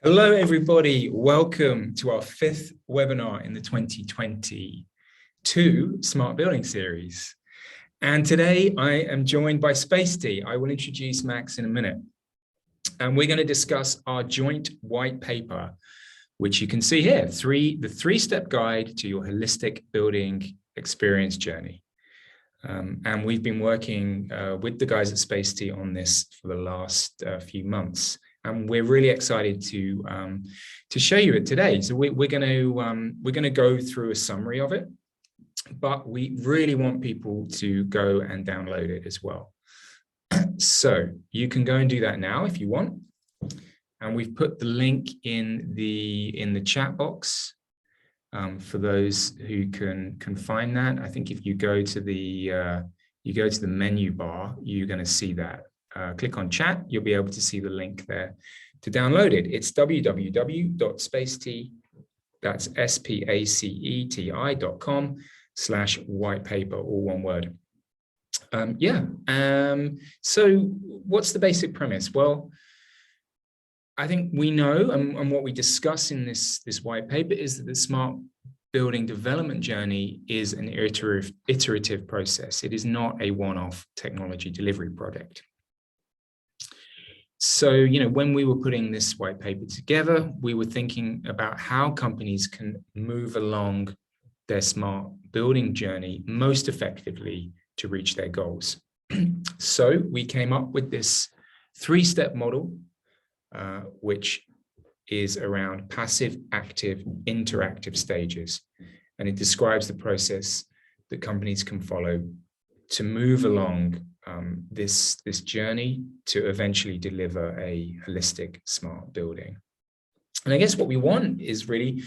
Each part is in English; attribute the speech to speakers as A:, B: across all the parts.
A: Hello, everybody. Welcome to our fifth webinar in the 2022 Smart Building Series. And today I am joined by Spaceti. I will introduce Max in a minute. And we're going to discuss our joint white paper, which you can see here, the three-step guide to your holistic building experience journey. And we've been working with the guys at Spaceti on this for the last few months. And we're really excited to show you it today. So we're going to go through a summary of it, but we really want people to go and download it as well. So you can go and do that now if you want. And we've put the link in the chat box for those who can find that. I think if you go to the menu bar, you're going to see that. Click on chat, you'll be able to see the link there to download it. It's www.spaceti, that's spaceti.com/whitepaper, all one word. So what's the basic premise? Well, I think we know, and what we discuss in this white paper is that the smart building development journey is an iterative process. It is not a one-off technology delivery project. So, when we were putting this white paper together, we were thinking about how companies can move along their smart building journey most effectively to reach their goals. So we came up with this three-step model, which is around passive, active, interactive stages. And it describes the process that companies can follow to move along this journey to eventually deliver a holistic smart building. And I guess what we want is really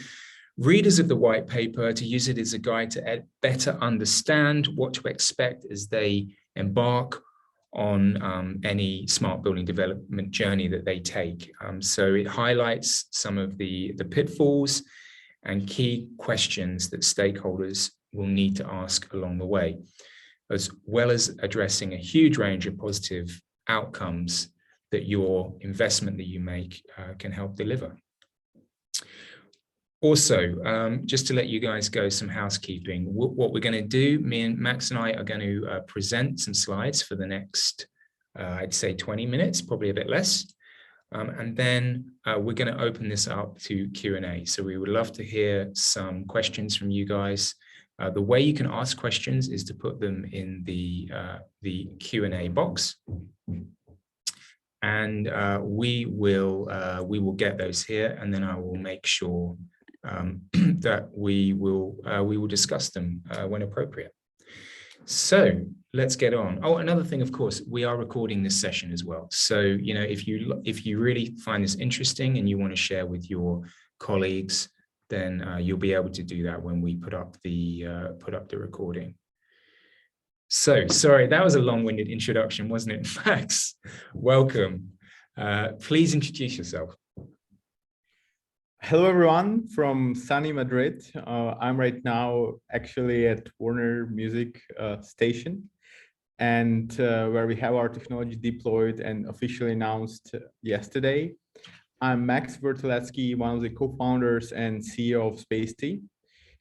A: readers of the white paper to use it as a guide to better understand what to expect as they embark on any smart building development journey that they take. So it highlights some of the pitfalls and key questions that stakeholders will need to ask along the way, as well as addressing a huge range of positive outcomes that your investment that you make can help deliver. Also, just to let you guys go, some housekeeping. What we're going to do, me and Max and I are going to present some slides for the next, I'd say 20 minutes, probably a bit less. And then we're going to open this up to Q&A. So we would love to hear some questions from you guys. The way you can ask questions is to put them in the Q&A box, and we will get those here, and then I will make sure that we will discuss them when appropriate. So let's get on. Oh, another thing, of course, we are recording this session as well. So if you really find this interesting and you want to share with your colleagues, then you'll be able to do that when we put up the recording. So, sorry, that was a long-winded introduction, wasn't it, Max? Welcome. Please introduce yourself.
B: Hello, everyone from sunny Madrid. I'm right now actually at Warner Music Station, and where we have our technology deployed and officially announced yesterday. I'm Max Verteletskyi, one of the co-founders and CEO of Spaceti.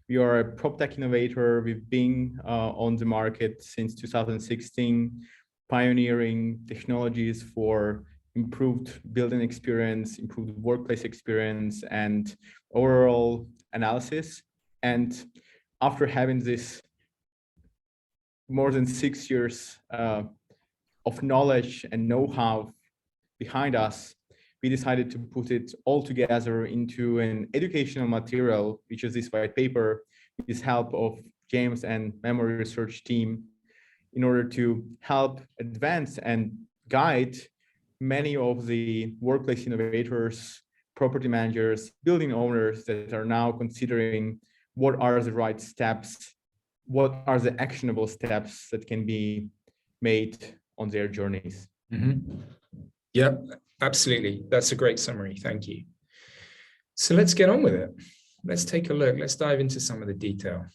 B: We are a prop tech innovator. We've been on the market since 2016, pioneering technologies for improved building experience, improved workplace experience, and overall analysis. And after having this more than 6 years of knowledge and know-how behind us, we decided to put it all together into an educational material, which is this white paper, with the help of James and memory research team, in order to help advance and guide many of the workplace innovators, property managers, building owners that are now considering what are the right steps, what are the actionable steps that can be made on their journeys.
A: Mm-hmm. Yep. Absolutely. That's a great summary. Thank you. So let's get on with it. Let's take a look. Let's dive into some of the detail.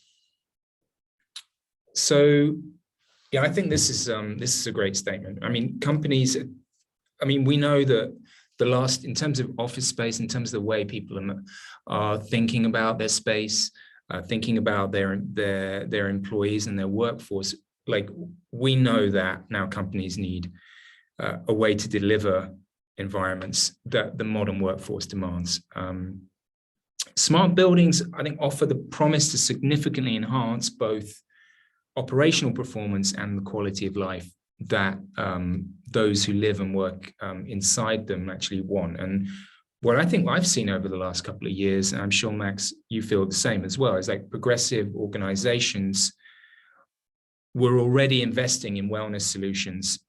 A: So, yeah, I think this is a great statement. I mean, companies, we know that in terms of office space, in terms of the way people are thinking about their space, thinking about their employees and their workforce, like we know that now companies need a way to deliver environments that the modern workforce demands. Smart buildings, I think, offer the promise to significantly enhance both operational performance and the quality of life that those who live and work inside them actually want. And what I think I've seen over the last couple of years, and I'm sure, Max, you feel the same as well, is like progressive organizations were already investing in wellness solutions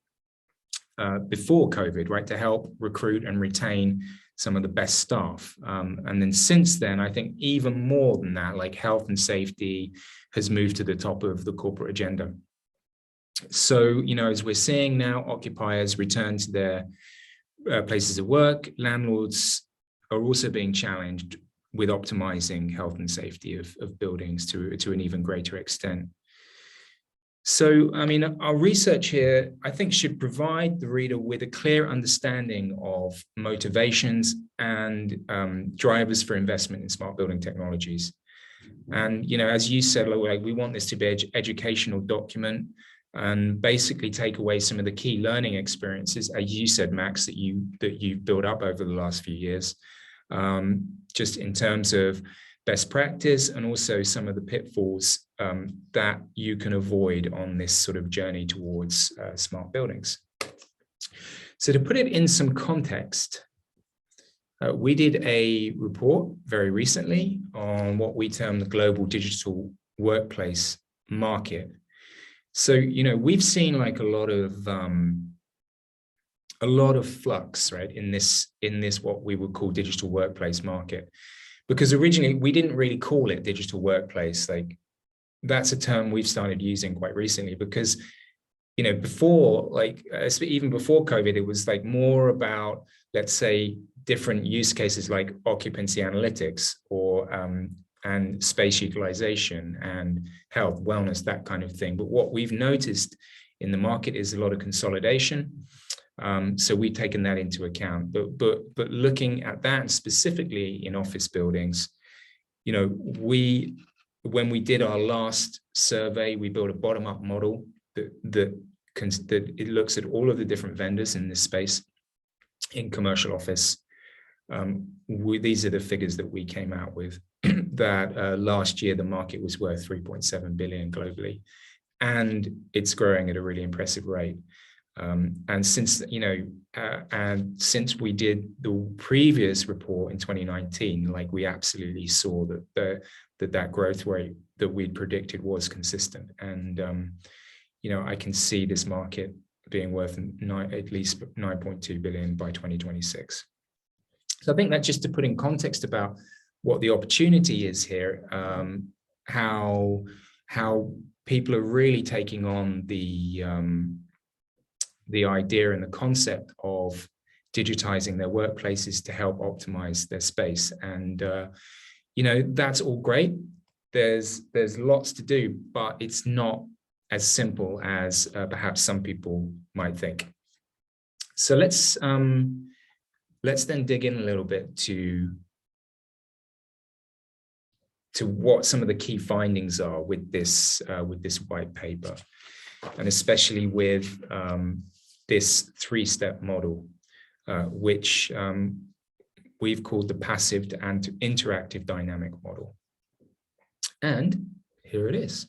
A: before COVID, right, to help recruit and retain some of the best staff. And then since then, I think even more than that, like health and safety has moved to the top of the corporate agenda. So, you know, as we're seeing now, occupiers return to their places of work, landlords are also being challenged with optimizing health and safety of buildings to an even greater extent. So, I mean, our research here, I think, should provide the reader with a clear understanding of motivations and drivers for investment in smart building technologies. And, you know, as you said, like, we want this to be an educational document and basically take away some of the key learning experiences, as you said, Max, that you've built up over the last few years, just in terms of best practice and also some of the pitfalls that you can avoid on this sort of journey towards smart buildings. So to put it in some context, we did a report very recently on what we term the global digital workplace market. So, you know, we've seen like a lot of flux, right, in this what we would call digital workplace market. Because originally we didn't really call it digital workplace. Like, that's a term we've started using quite recently because, you know, before, like, even before COVID, it was like more about, let's say, different use cases like occupancy analytics or and space utilization and health, wellness, that kind of thing. But what we've noticed in the market is a lot of consolidation. So we've taken that into account, but looking at that specifically in office buildings, you know, when we did our last survey, we built a bottom-up model that it looks at all of the different vendors in this space in commercial office. These are the figures that we came out with. That last year the market was worth 3.7 billion globally, and it's growing at a really impressive rate. And since, you know, and since we did the previous report in 2019, like, we absolutely saw that that growth rate that we'd predicted was consistent. And, you know, I can see this market being worth at least 9.2 billion by 2026. So I think that just to put in context about what the opportunity is here, how people are really taking on the idea and the concept of digitizing their workplaces to help optimize their space. And, you know, that's all great. There's lots to do, but it's not as simple as perhaps some people might think. So let's then dig in a little bit to what some of the key findings are with this white paper, and especially with this three-step model, which we've called the passive and interactive dynamic model. And here it is.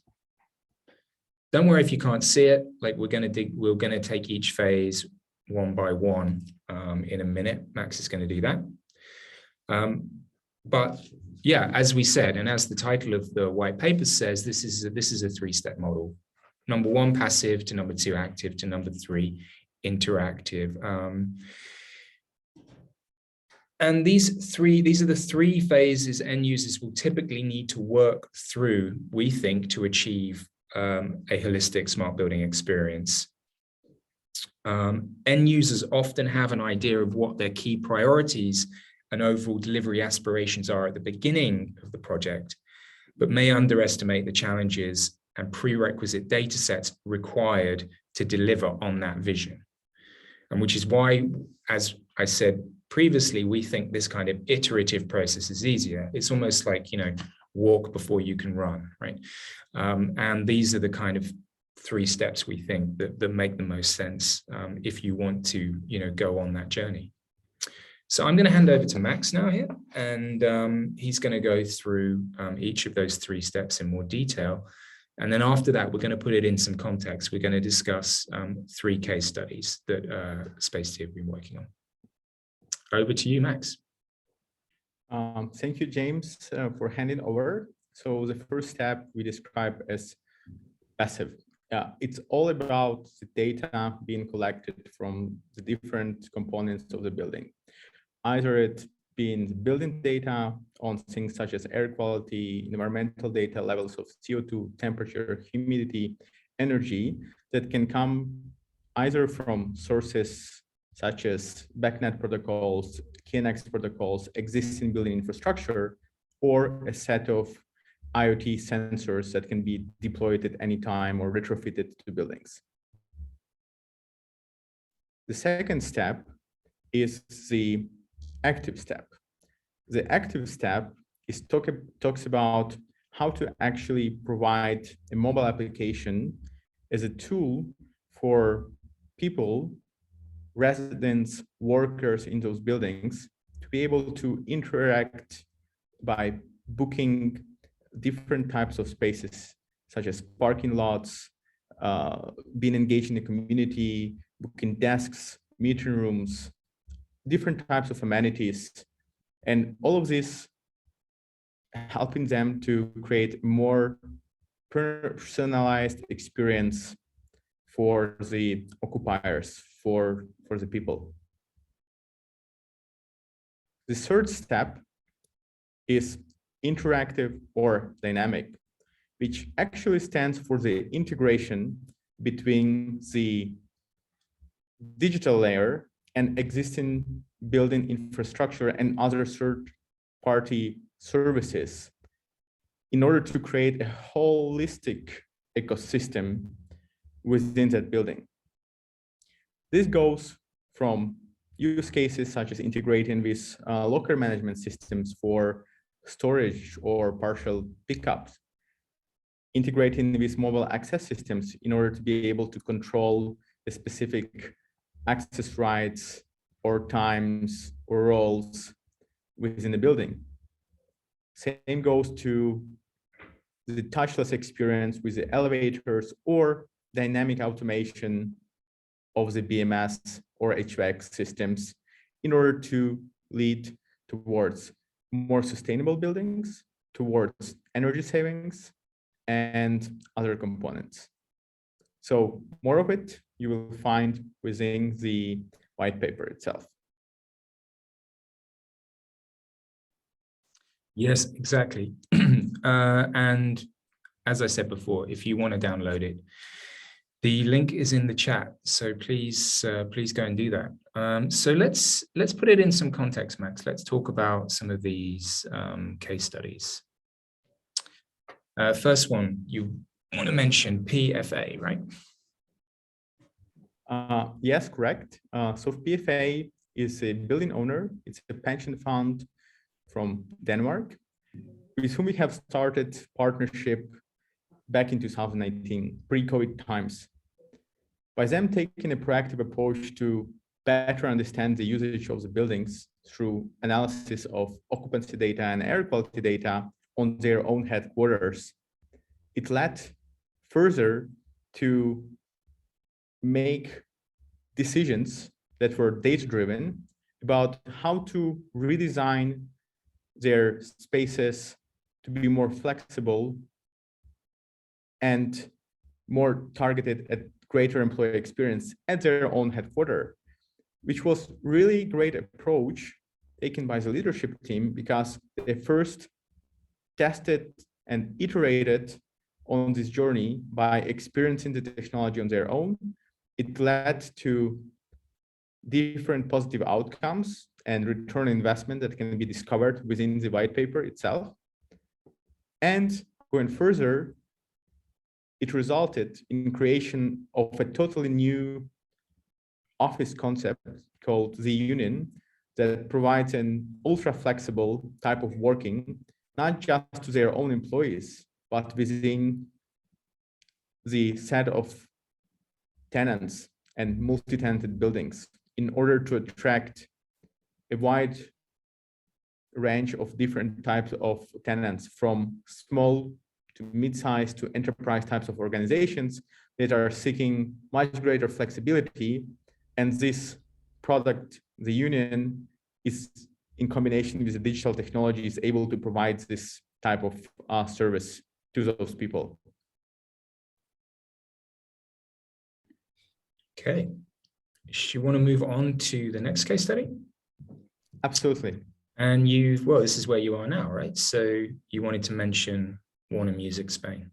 A: Don't worry if you can't see it. Like, we're going to take each phase one by one in a minute. Max is going to do that. But yeah, as we said, and as the title of the white paper says, this is a three-step model. Number one, passive, to number two, active, to number three, interactive. And these are the three phases end users will typically need to work through, we think, to achieve a holistic smart building experience. End users often have an idea of what their key priorities and overall delivery aspirations are at the beginning of the project, but may underestimate the challenges and prerequisite data sets required to deliver on that vision. And which is why, as I said previously, we think this kind of iterative process is easier. It's almost like, walk before you can run, right? And these are the kind of 3 steps we think that make the most sense if you want to, go on that journey. So I'm going to hand over to Max now here, and he's going to go through each of those 3 steps in more detail. And then after that, we're going to put it in some context. We're going to discuss 3 case studies that Spaceti have been working on. Over to you, Max.
B: Thank you, James, for handing over. So the first step we describe as passive. It's all about the data being collected from the different components of the building. Either it being building data on things such as air quality, environmental data, levels of CO2, temperature, humidity, energy, that can come either from sources such as BACnet protocols, KNX protocols, existing building infrastructure, or a set of IoT sensors that can be deployed at any time or retrofitted to buildings. The second step is the active step. The active step is talks about how to actually provide a mobile application as a tool for people, residents, workers in those buildings to be able to interact by booking different types of spaces, such as parking lots, being engaged in the community, booking desks, meeting rooms, different types of amenities, and all of this helping them to create more personalized experience for the occupiers, for the people. The third step is interactive or dynamic, which actually stands for the integration between the digital layer and existing building infrastructure and other third-party services in order to create a holistic ecosystem within that building. This goes from use cases such as integrating with locker management systems for storage or partial pickups, integrating with mobile access systems in order to be able to control the specific access rights or times or roles within the building. Same goes to the touchless experience with the elevators or dynamic automation of the BMS or HVAC systems in order to lead towards more sustainable buildings, towards energy savings, and other components. So more of it you will find within the white paper itself.
A: Yes, exactly. And as I said before, if you want to download it, the link is in the chat. So please go and do that. So let's put it in some context, Max. Let's talk about some of these case studies. First one, you want to mention PFA, right?
B: Yes, correct. So PFA is a building owner. It's a pension fund from Denmark, with whom we have started partnership back in 2019, pre-COVID times. By them taking a proactive approach to better understand the usage of the buildings through analysis of occupancy data and air quality data on their own headquarters, it led further to make decisions that were data-driven about how to redesign their spaces to be more flexible and more targeted at greater employee experience at their own headquarters, which was really great approach taken by the leadership team because they first tested and iterated on this journey by experiencing the technology on their own. It led to different positive outcomes and return on investment that can be discovered within the white paper itself. And going further, it resulted in creation of a totally new office concept called the Union, that provides an ultra flexible type of working, not just to their own employees, but within the set of tenants and multi-tenanted buildings in order to attract a wide range of different types of tenants, from small to mid-sized to enterprise types of organizations that are seeking much greater flexibility. And this product, the union, is in combination with the digital technology, is able to provide this type of service to those people.
A: Okay. Do you want to move on to the next case study?
B: Absolutely.
A: And well, this is where you are now, right? So you wanted to mention Warner Music Spain.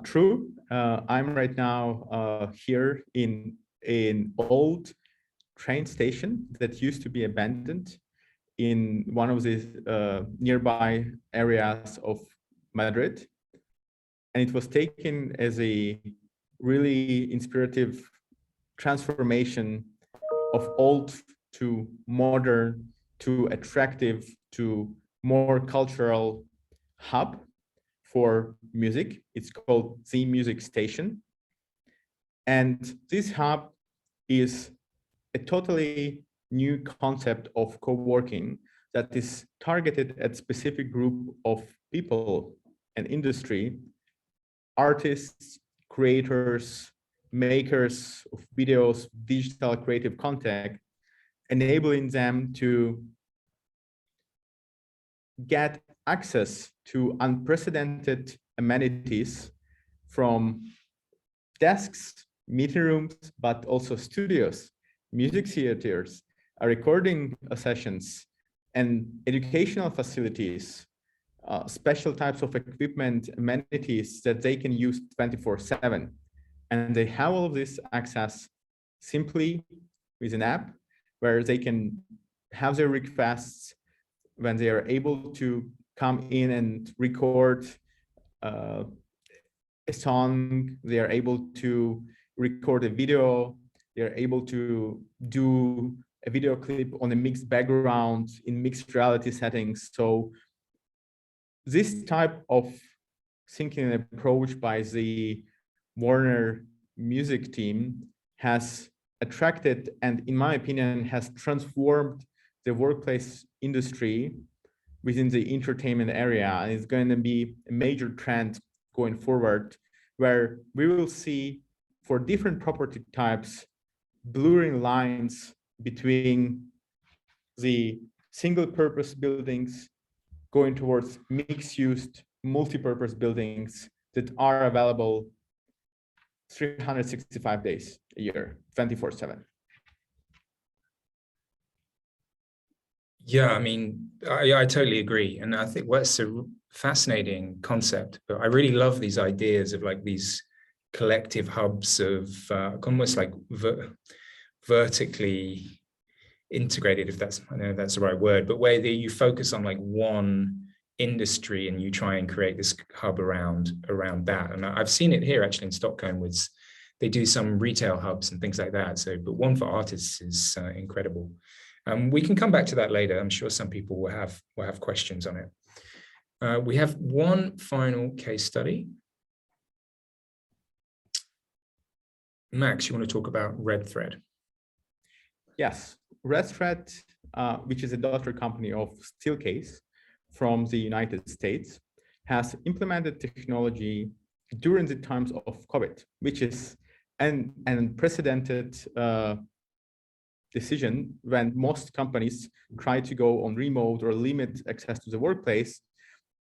B: True. I'm right now here in an old train station that used to be abandoned in one of the nearby areas of Madrid. And it was taken as a really inspirative transformation of old to modern to attractive to more cultural hub for music. It's called the Music Station. And this hub is a totally new concept of co-working that is targeted at specific group of people and industry, artists, creators, makers of videos, digital creative content, enabling them to get access to unprecedented amenities from desks, meeting rooms, but also studios, music theaters, recording sessions, and educational facilities, special types of equipment, amenities that they can use 24/7. And they have all of this access simply with an app where they can have their requests when they are able to come in and record a song, they are able to record a video, they're able to do a video clip on a mixed background in mixed reality settings. So this type of thinking and approach by the Warner Music team has attracted and, in my opinion, has transformed the workplace industry within the entertainment area. And it's going to be a major trend going forward, where we will see for different property types, blurring lines between the single purpose buildings going towards mixed-use, multi-purpose buildings that are available 365 days a year, 24/7.
A: Yeah, I mean, I totally agree. And I think what's a fascinating concept, but I really love these ideas of like these collective hubs of almost like vertically integrated, if that's, I don't know if that's the right word, but where you focus on like one industry and you try and create this hub around that. And I've seen it here actually in Stockholm with, they do some retail hubs and things like that. So, but one for artists is incredible. We can come back to that later. I'm sure some people will have questions on it. We have one final case study. Max, you want to talk about Red Thread?
B: Yes, Red Thread, which is a daughter company of Steelcase from the United States, has implemented technology during the times of COVID, which is an unprecedented decision when most companies try to go on remote or limit access to the workplace.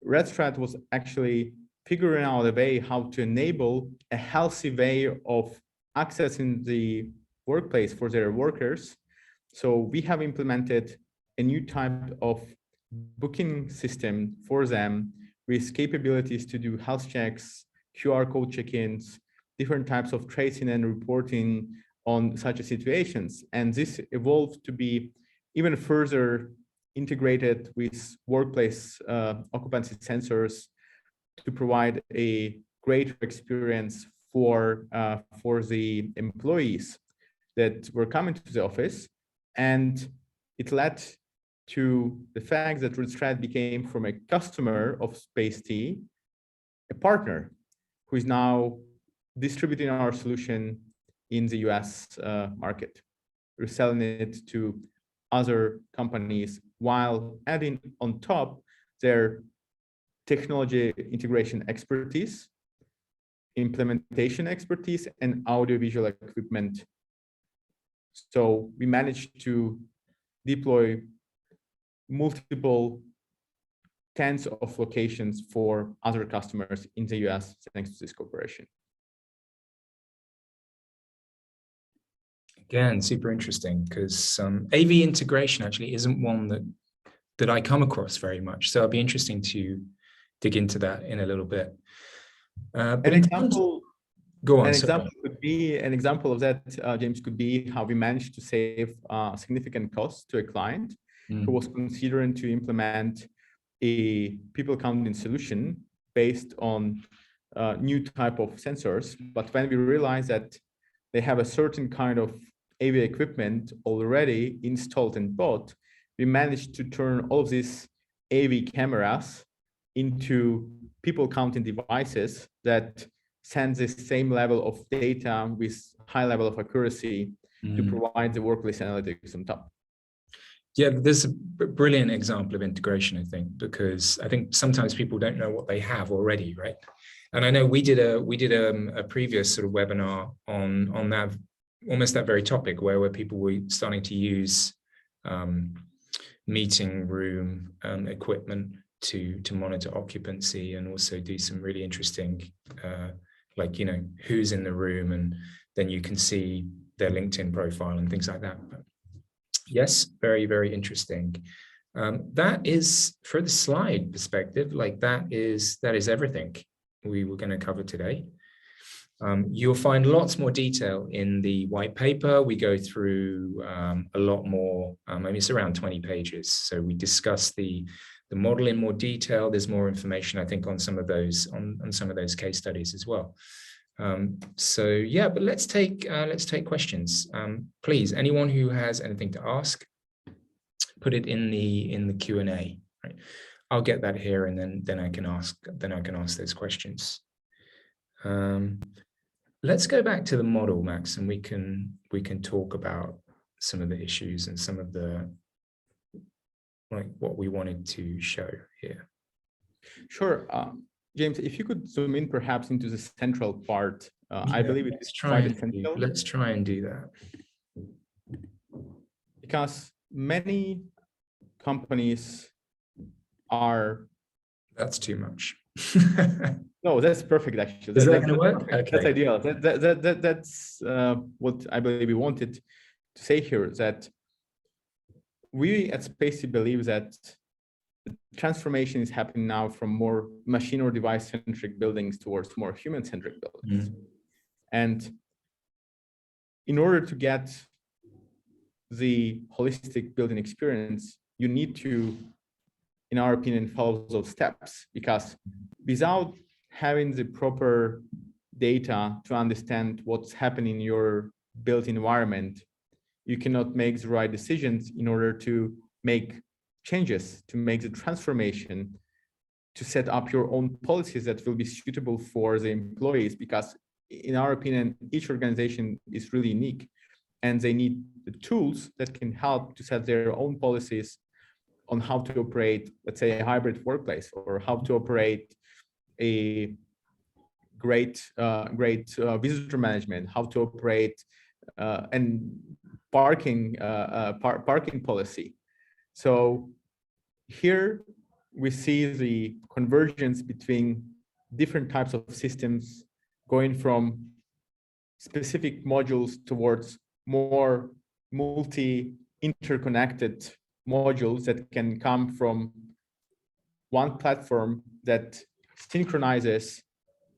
B: Red Thread was actually figuring out a way how to enable a healthy way of accessing the workplace for their workers. So we have implemented a new type of booking system for them with capabilities to do health checks, QR code check-ins, different types of tracing and reporting on such situations. And this evolved to be even further integrated with workplace occupancy sensors to provide a great experience for the employees that were coming to the office. And it led to the fact that Verteletskyi became, from a customer of Spaceti, a partner who is now distributing our solution in the US market. We're selling it to other companies while adding on top their technology integration expertise, implementation expertise, and audiovisual equipment. So we managed to deploy multiple tens of locations for other customers in the US thanks to this cooperation.
A: Again, super interesting, because AV integration actually isn't one that I come across very much. So it'll be interesting to dig into that in a little bit.
B: An example of that, James, could be how we managed to save significant costs to a client who was considering to implement a people counting solution based on new type of sensors. But when we realized that they have a certain kind of AV equipment already installed and bought, we managed to turn all of these AV cameras into people counting devices that send the same level of data with high level of accuracy to provide the workplace analytics on top.
A: Yeah, there's a brilliant example of integration, I think, because I think sometimes people don't know what they have already, right? And I know we did a previous sort of webinar on that, almost that very topic, where people were starting to use meeting room equipment to monitor occupancy and also do some really interesting, like, you know, who's in the room, and then you can see their LinkedIn profile and things like that. But yes, very, very interesting. That is, for the slide perspective, like that is everything we were going to cover today. You'll find lots more detail in the white paper. We go through a lot more. I mean, it's around 20 pages. So we discuss the model in more detail. There's more information, I think, on some of those case studies as well. So yeah, but let's take questions. Please, anyone who has anything to ask, put it in the Q&A. Right? I'll get that here, and then I can ask those questions. Let's go back to the model, Max, and we can talk about some of the issues and some of the, like, what we wanted to show here.
B: Sure. James, if you could zoom in perhaps into the central part, I believe it's quite essential.
A: Let's try and do that.
B: Because many companies are...
A: That's too much.
B: No, that's perfect, actually.
A: Is that going to work? Okay.
B: That's ideal. That's what I believe we wanted to say here, that we at Spaceti believe that the transformation is happening now from more machine or device-centric buildings towards more human-centric buildings. And in order to get the holistic building experience, you need to, in our opinion, follow those steps, because without having the proper data to understand what's happening in your built environment, you cannot make the right decisions in order to make changes, to make the transformation, to set up your own policies that will be suitable for the employees, because in our opinion, each organization is really unique and they need the tools that can help to set their own policies on how to operate, let's say, a hybrid workplace, or how to operate a great visitor management, how to operate and parking policy. So here we see the convergence between different types of systems, going from specific modules towards more multi-interconnected modules that can come from one platform that synchronizes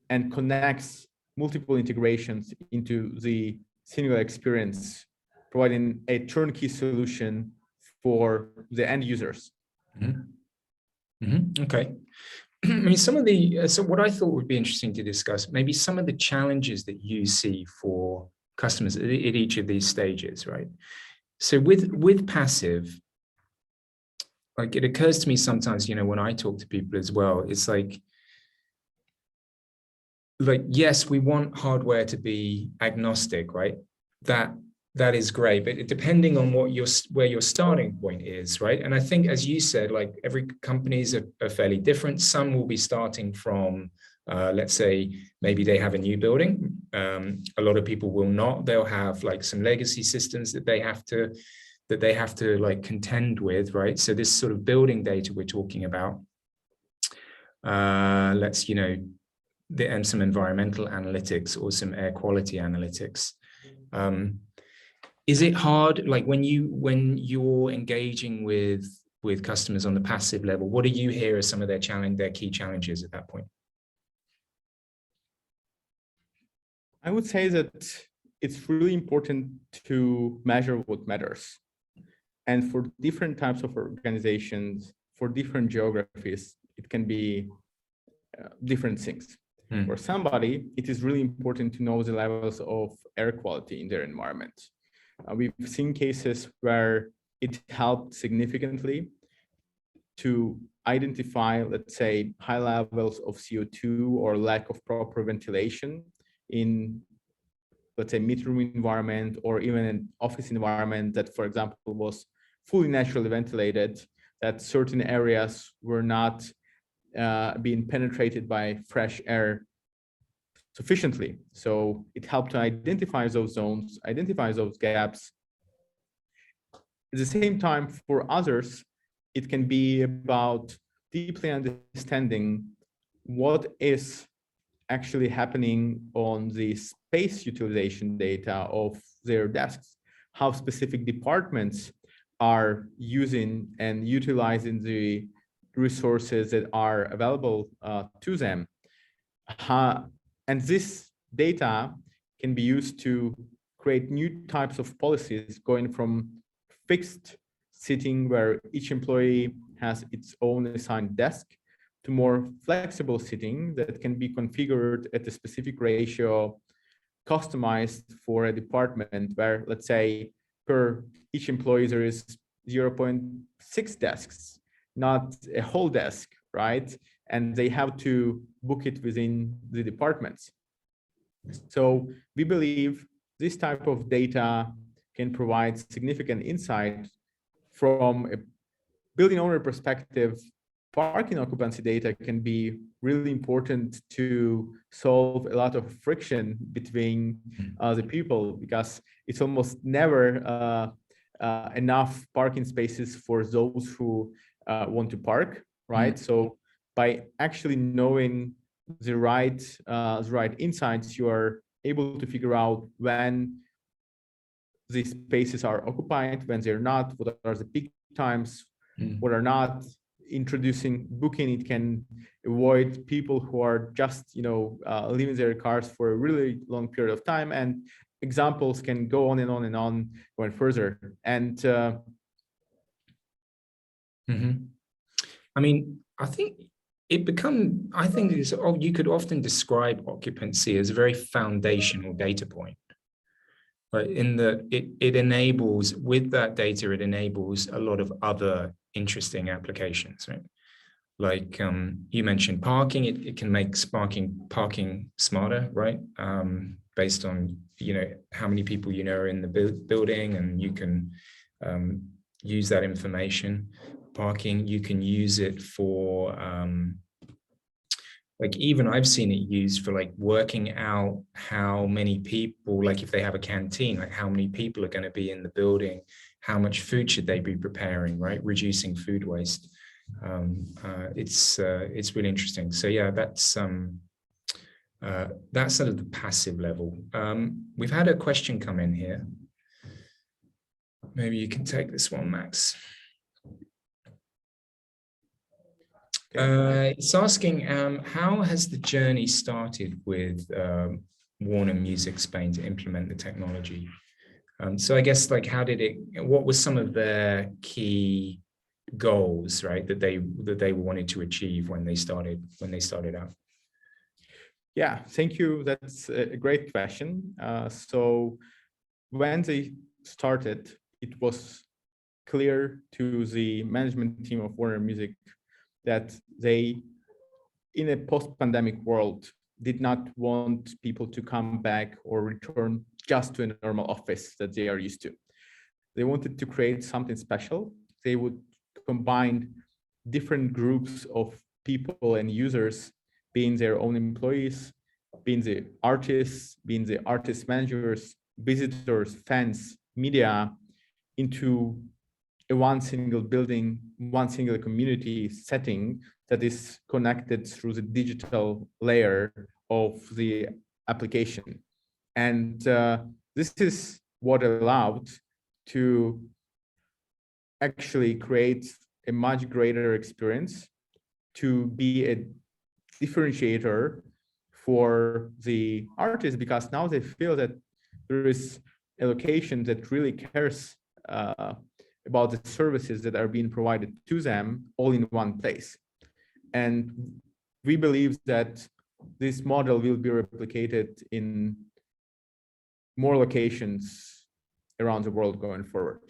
B: and connects multiple integrations into the single experience, providing a turnkey solution for the end users.
A: Okay. I mean, some of the, so what I thought would be interesting to discuss, maybe some of the challenges that you see for customers at each of these stages, right? So with passive, like it occurs to me sometimes, when I talk to people as well, it's like yes, we want hardware to be agnostic, right? That is great, but depending on where your starting point is, right? And I think, as you said, like every companies are fairly different. Some will be starting from, let's say, maybe they have a new building. A lot of people will not. They'll have like some legacy systems that they have to like contend with, right? So this sort of building data we're talking about, and some environmental analytics or some air quality analytics. Is it hard, like when you're engaging with customers on the passive level, what do you hear as some of their key challenges at that point?
B: I would say that it's really important to measure what matters. And for different types of organizations, for different geographies, it can be different things. For somebody, it is really important to know the levels of air quality in their environment. We've seen cases where it helped significantly to identify, let's say, high levels of CO2 or lack of proper ventilation in, let's say, meeting room environment, or even an office environment that, for example, was fully naturally ventilated, that certain areas were not being penetrated by fresh air sufficiently. So it helped to identify those zones, identify those gaps. At the same time, for others, it can be about deeply understanding what is actually happening on the space utilization data of their desks, how specific departments are using and utilizing the resources that are available to them. And this data can be used to create new types of policies, going from fixed sitting where each employee has its own assigned desk to more flexible sitting that can be configured at a specific ratio, customized for a department where, let's say, per each employee there is 0.6 desks, not a whole desk, right? And they have to book it within the departments. So we believe this type of data can provide significant insight. From a building owner perspective, parking occupancy data can be really important to solve a lot of friction between the people, because it's almost never enough parking spaces for those who want to park, right? So by actually knowing the right insights, you are able to figure out when these spaces are occupied, when they're not, what are the peak times, what are not. Introducing booking, it can avoid people who are just leaving their cars for a really long period of time, and examples can go on and on and on, going further. And
A: I mean, I think you could often describe occupancy as a very foundational data point. But in that it enables, with that data, it enables a lot of other interesting applications, right? Like you mentioned parking, it can make parking smarter, right? Based on how many people are in the building, and you can use that information. Parking, you can use it for like, even I've seen it used for like working out how many people, like if they have a canteen, like how many people are going to be in the building, how much food should they be preparing, right? Reducing food waste. It's really interesting. So yeah, that's sort of the passive level. We've had a question come in here. Maybe you can take this one, Max. It's asking, how has the journey started with Warner Music Spain to implement the technology? So I guess, like, what were some of their key goals, right, that they wanted to achieve when they started out?
B: Yeah, thank you. That's a great question. So when they started, it was clear to the management team of Warner Music that they, in a post-pandemic world, did not want people to come back or return just to a normal office that they are used to. They wanted to create something special. They would combine different groups of people and users, being their own employees, being the artists, being the artist managers, visitors, fans, media, into a one single building, one single community setting that is connected through the digital layer of the application. And this is what allowed to actually create a much greater experience, to be a differentiator for the artists, because now they feel that there is a location that really cares about the services that are being provided to them all in one place. And we believe that this model will be replicated in more locations around the world going forward.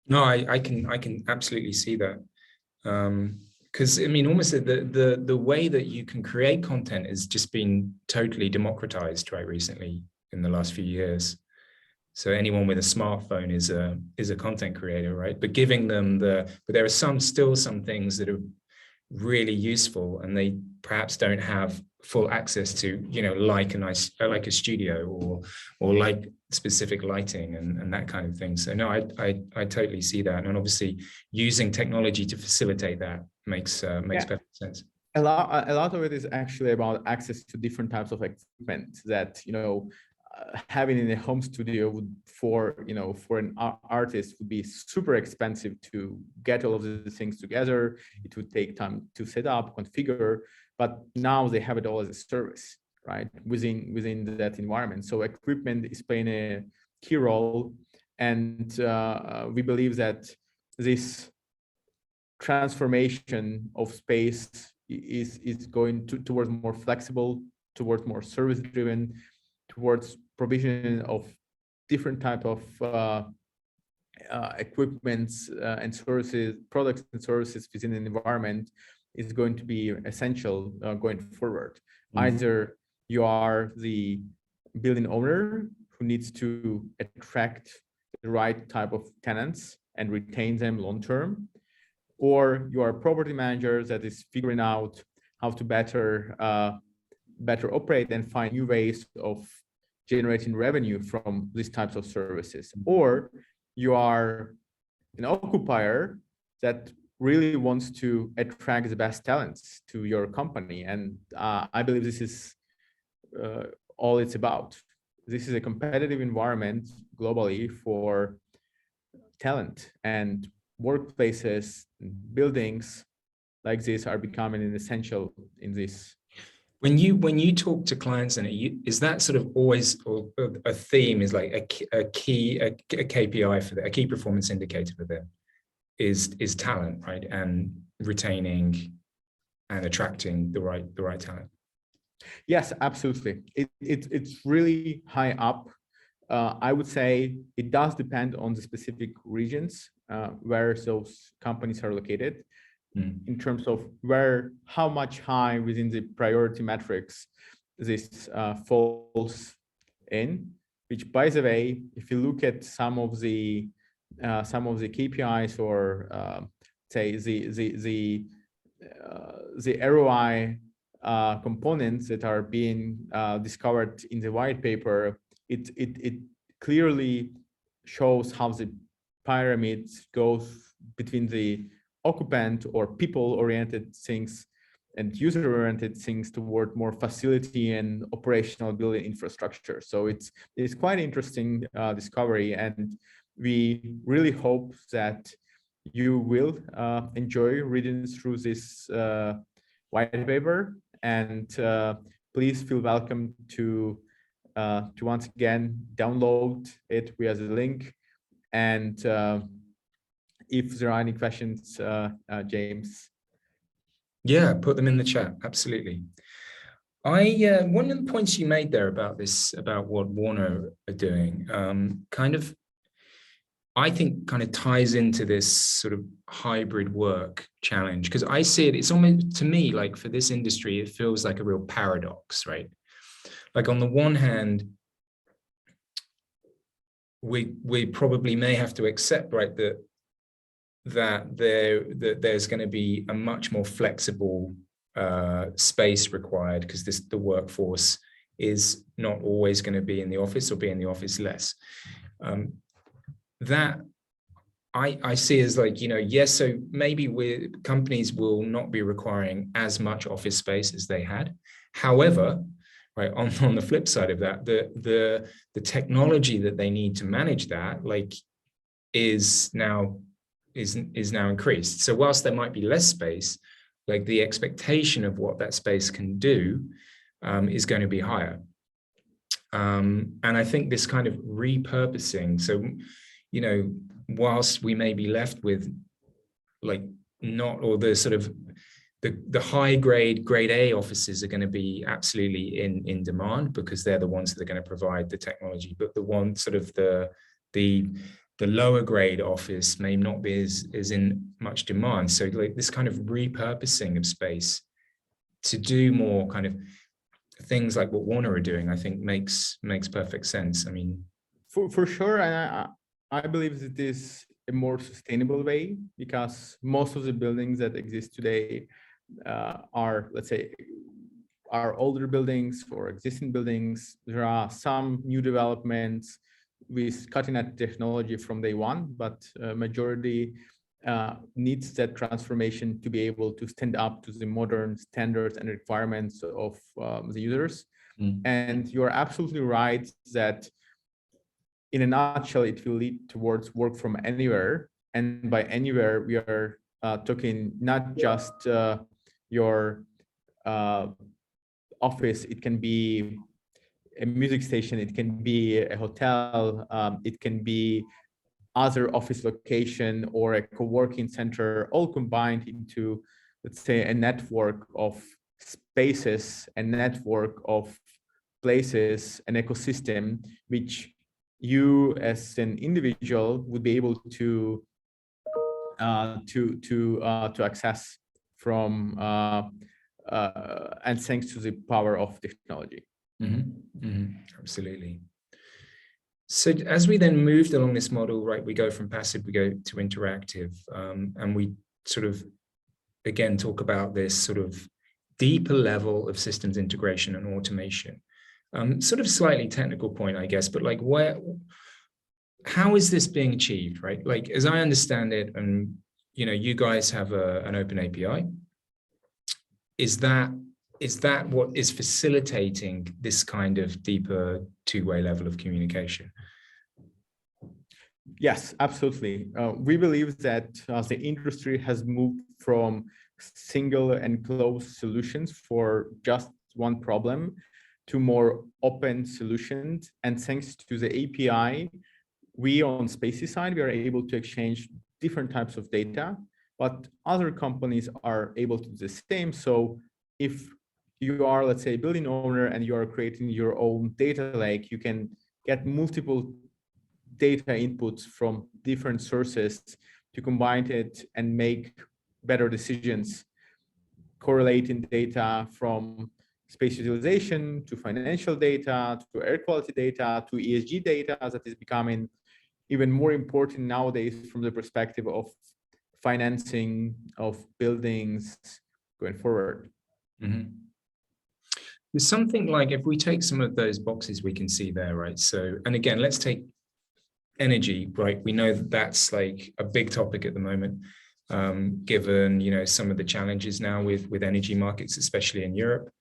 A: No, I can absolutely see that. Because I mean, almost the way that you can create content has just been totally democratized, right, recently in the last few years. So anyone with a smartphone is a content creator, right? But giving them but there are still some things that are really useful, and they perhaps don't have full access to, like a studio or like specific lighting and that kind of thing. So no, I totally see that, and obviously using technology to facilitate that makes perfect sense.
B: A lot of it is actually about access to different types of equipment that having in a home studio for an artist would be super expensive to get all of these things together. It would take time to set up, configure, but now they have it all as a service, right, within that environment. So equipment is playing a key role, and we believe that this transformation of space is going towards more flexible, towards more service driven, towards provision of different type of equipments and services, products and services within an environment is going to be essential going forward. Mm-hmm. Either you are the building owner who needs to attract the right type of tenants and retain them long term, or you are a property manager that is figuring out how to better operate and find new ways of generating revenue from these types of services, or you are an occupier that really wants to attract the best talents to your company. And I believe this is all it's about. This is a competitive environment globally for talent, and workplaces, buildings like this are becoming an essential in this.
A: When you talk to clients, and is that sort of always a theme, is like a KPI for that, a key performance indicator for them is talent, right, and retaining and attracting the right talent?
B: Yes, absolutely. It's really high up. I would say it does depend on the specific regions where those companies are located. In terms of how much high within the priority metrics this falls in, which, by the way, if you look at some of the KPIs or say the ROI components that are being discovered in the white paper, it clearly shows how the pyramid goes between the occupant or people-oriented things and user-oriented things toward more facility and operational building infrastructure. So it's quite interesting discovery, and we really hope that you will enjoy reading through this white paper, and please feel welcome to once again download it via the link. And if there are any questions, James.
A: Yeah, put them in the chat. Absolutely. One of the points you made there about what Warner are doing, kind of I think kind of ties into this sort of hybrid work challenge, because I see it, it's almost, to me, like for this industry, it feels like a real paradox, right? Like on the one hand, we probably may have to accept, right, that there's going to be a much more flexible space required, because the workforce is not always going to be in the office or be in the office less. That I see as like, yes, so maybe companies will not be requiring as much office space as they had. However, right, on the flip side of that, the technology that they need to manage that, like, is now increased. So whilst there might be less space, like the expectation of what that space can do is going to be higher. And I think this kind of repurposing, so, whilst we may be left with like not, or the sort of the high grade A offices are going to be absolutely in demand, because they're the ones that are going to provide the technology, but the one sort of the lower grade office may not be as in much demand. So like this kind of repurposing of space to do more kind of things like what Warner are doing, I think makes perfect sense. I mean,
B: for sure, and I believe it is a more sustainable way, because most of the buildings that exist today are, let's say, are older buildings or existing buildings. There are some new developments with cutting-edge technology from day one, but majority needs that transformation to be able to stand up to the modern standards and requirements of the users. And you're absolutely right that in a nutshell, it will lead towards work from anywhere. And by anywhere, we are talking not just your office. It can be a music station, it can be a hotel, it can be other office location or a co-working center, all combined into, let's say, a network of spaces, a network of places, an ecosystem, which you as an individual would be able to access from and thanks to the power of technology.
A: Absolutely. So as we then moved along this model, right, we go from passive, we go to interactive, and we sort of, again, talk about this sort of deeper level of systems integration and automation. Sort of slightly technical point, I guess, but like how is this being achieved, right? Like, as I understand it, and, you guys have an open API. Is that what is facilitating this kind of deeper two-way level of communication?
B: Yes, absolutely. We believe that the industry has moved from single and closed solutions for just one problem to more open solutions. And thanks to the API, we on Spaceti side, we are able to exchange different types of data, but other companies are able to do the same. So if you are, let's say, a building owner and you are creating your own data lake, you can get multiple data inputs from different sources to combine it and make better decisions, correlating data from space utilization to financial data, to air quality data, to ESG data that is becoming even more important nowadays from the perspective of financing of buildings going forward.
A: There's something like, if we take some of those boxes we can see there, right? So, and again, let's take energy, right? We know that that's like a big topic at the moment, given, some of the challenges now with energy markets, especially in Europe.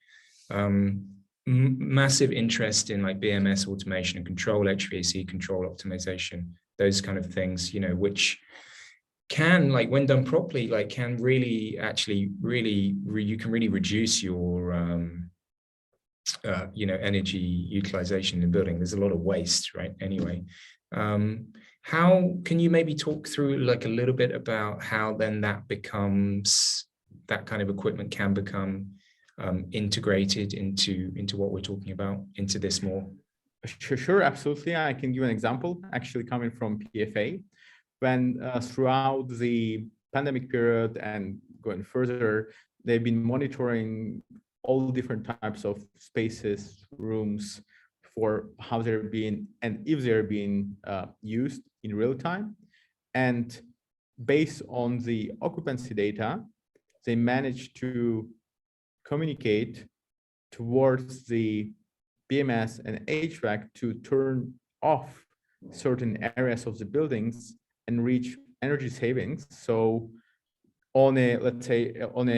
A: Massive interest in like BMS automation and control, HVAC control optimization, those kind of things, which can, like, when done properly, like, can really actually you can really reduce your energy utilization in building. There's a lot of waste, right? Anyway, how can you maybe talk through like a little bit about how then that kind of equipment can become integrated into what we're talking about, into this more
B: Sure, absolutely. I can give an example, actually coming from PFA. When throughout the pandemic period and going further, they've been monitoring all different types of spaces, rooms, for how they're being and if they're being used in real time. And based on the occupancy data, they managed to communicate towards the BMS and HVAC to turn off certain areas of the buildings and reach energy savings. So on a, let's say, on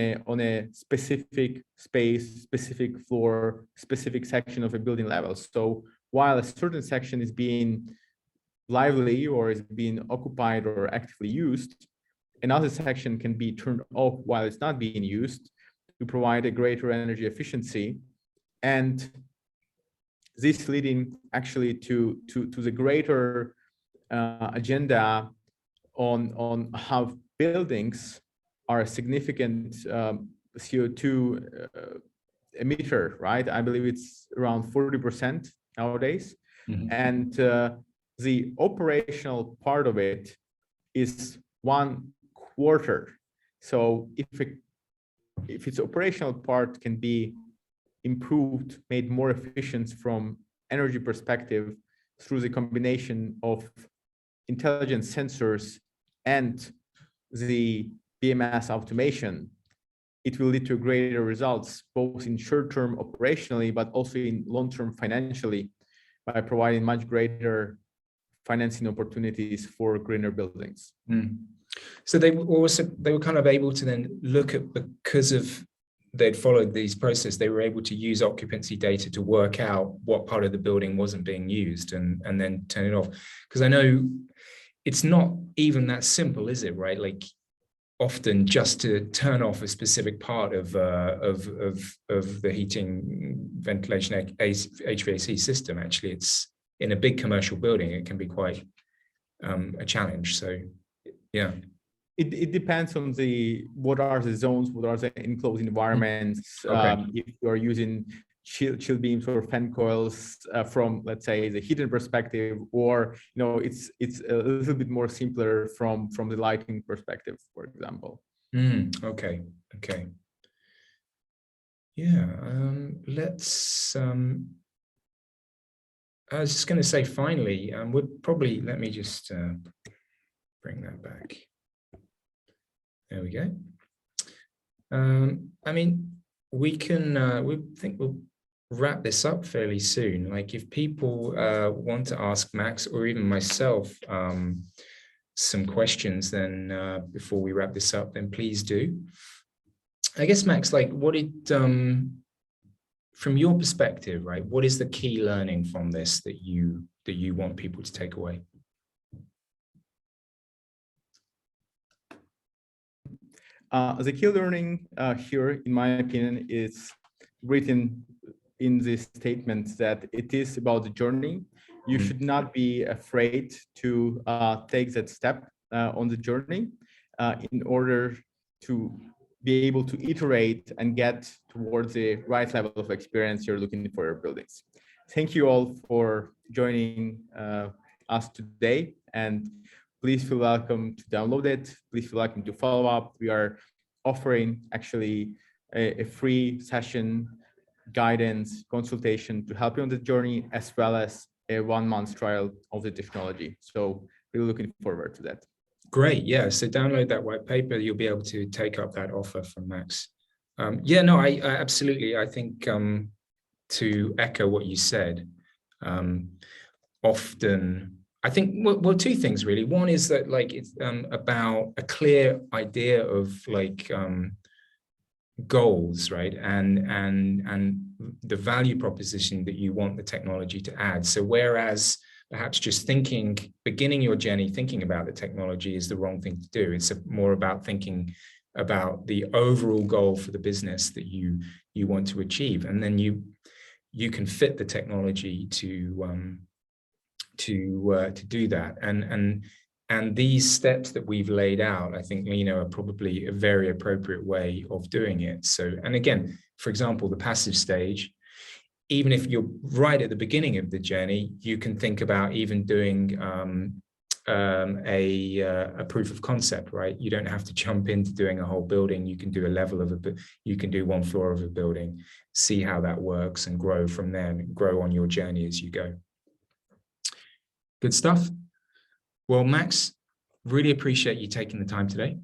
B: a specific space, specific floor, specific section of a building level. So while a certain section is being lively or is being occupied or actively used, another section can be turned off while it's not being used to provide a greater energy efficiency. And this leading actually to the greater agenda on how buildings are a significant CO2 emitter, right? I believe it's around 40% nowadays.
A: Mhm.
B: And the operational part of it is 1/4. So if its operational part can be improved, made more efficient from energy perspective through the combination of intelligent sensors and the BMS automation, it will lead to greater results, both in short-term operationally, but also in long-term financially, by providing much greater financing opportunities for greener buildings.
A: So they were kind of able to then look at, because of they'd followed these processes, they were able to use occupancy data to work out what part of the building wasn't being used and then turn it off. Because I know it's not even that simple, is it? Right? Like often just to turn off a specific part of the heating, ventilation, HVAC system. Actually, it's in a big commercial building, it can be quite a challenge. So, yeah.
B: It depends on what are the zones, what are the enclosed environments.
A: Okay.
B: If you're using chill beams or fan coils from, let's say, the heating perspective, or it's a little bit more simpler from the lighting perspective, for example.
A: Okay. Yeah. Let's. I was just going to say, finally, we'll probably, let me just bring that back. There we go. I mean, we think we'll wrap this up fairly soon. Like if people want to ask Max or even myself some questions, then before we wrap this up, then please do. I guess, Max, like what did, from your perspective, right, what is the key learning from this that you want people to take away?
B: The key learning here, in my opinion, is written in this statement that it is about the journey. You should not be afraid to take that step on the journey in order to be able to iterate and get towards the right level of experience you're looking for your buildings. Thank you all for joining us today, and please feel welcome to download it. Please feel welcome to follow up. We are offering actually a free session, guidance, consultation to help you on the journey, as well as a 1-month trial of the technology. So really looking forward to that.
A: Great. Yeah. So download that white paper. You'll be able to take up that offer from Max. Yeah, no, I absolutely. I think to echo what you said, often, I think, well, two things really. One is that like it's about a clear idea of like goals, right? And the value proposition that you want the technology to add. So whereas perhaps just beginning your journey thinking about the technology is the wrong thing to do, it's more about thinking about the overall goal for the business that you want to achieve, and then you can fit the technology to do that. And these steps that we've laid out, I think, are probably a very appropriate way of doing it. So, and again, for example, the passive stage, even if you're right at the beginning of the journey, you can think about even doing a proof of concept, right? You don't have to jump into doing a whole building. You can do a level of you can do one floor of a building, see how that works and grow from there and grow on your journey as you go. Good stuff. Well, Max, really appreciate you taking the time today.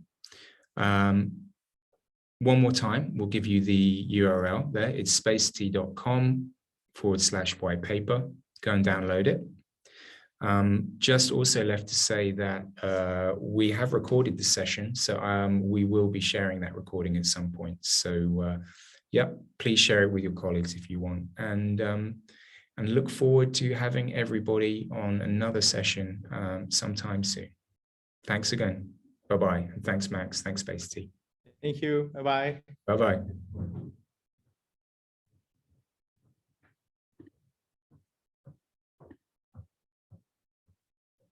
A: One more time, we'll give you the URL there. It's spaceti.com/white paper. Go and download it. Just also left to say that we have recorded the session, so we will be sharing that recording at some point. So yeah, please share it with your colleagues if you want, and look forward to having everybody on another session sometime soon. Thanks again. Bye-bye. And thanks, Max. Thanks, Spaceti.
B: Thank you. Bye-bye.
A: Bye-bye.